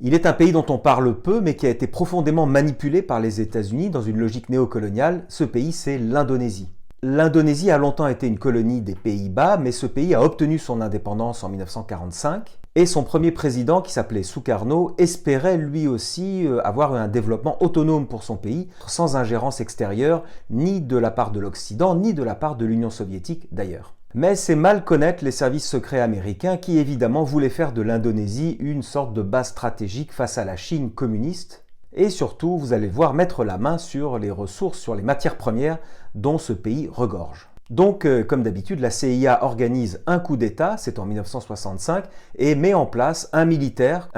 Il est un pays dont on parle peu, mais qui a été profondément manipulé par les États-Unis dans une logique néocoloniale. Ce pays, c'est l'Indonésie. L'Indonésie a longtemps été une colonie des Pays-Bas, mais ce pays a obtenu son indépendance en 1945 et son premier président, qui s'appelait Sukarno, espérait lui aussi avoir un développement autonome pour son pays, sans ingérence extérieure, ni de la part de l'Occident, ni de la part de l'Union soviétique d'ailleurs. Mais c'est mal connaître les services secrets américains qui évidemment voulaient faire de l'Indonésie une sorte de base stratégique face à la Chine communiste, et surtout, vous allez voir, mettre la main sur les ressources, sur les matières premières dont ce pays regorge. Donc, comme d'habitude, la CIA organise un coup d'État, c'est en 1965, et met en place un militaire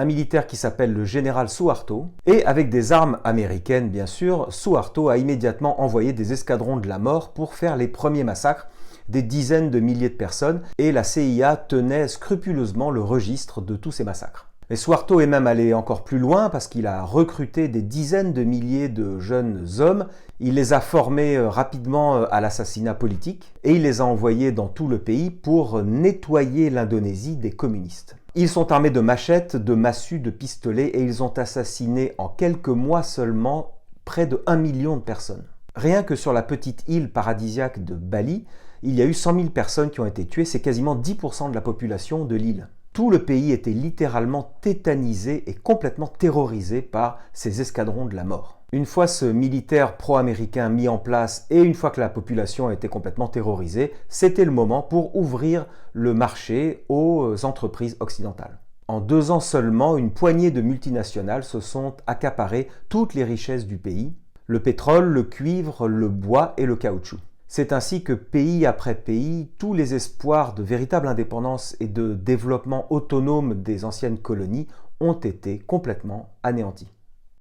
qui s'appelle le général Suharto. Et avec des armes américaines, bien sûr, Suharto a immédiatement envoyé des escadrons de la mort pour faire les premiers massacres, des dizaines de milliers de personnes, et la CIA tenait scrupuleusement le registre de tous ces massacres. Et Suharto est même allé encore plus loin parce qu'il a recruté des dizaines de milliers de jeunes hommes, il les a formés rapidement à l'assassinat politique et il les a envoyés dans tout le pays pour nettoyer l'Indonésie des communistes. Ils sont armés de machettes, de massues, de pistolets et ils ont assassiné en quelques mois seulement près de 1 million de personnes. Rien que sur la petite île paradisiaque de Bali, il y a eu 100 000 personnes qui ont été tuées, c'est quasiment 10% de la population de l'île. Tout le pays était littéralement tétanisé et complètement terrorisé par ces escadrons de la mort. Une fois ce militaire pro-américain mis en place et une fois que la population a été complètement terrorisée, c'était le moment pour ouvrir le marché aux entreprises occidentales. En 2 ans seulement, une poignée de multinationales se sont accaparées toutes les richesses du pays, le pétrole, le cuivre, le bois et le caoutchouc. C'est ainsi que pays après pays, tous les espoirs de véritable indépendance et de développement autonome des anciennes colonies ont été complètement anéantis.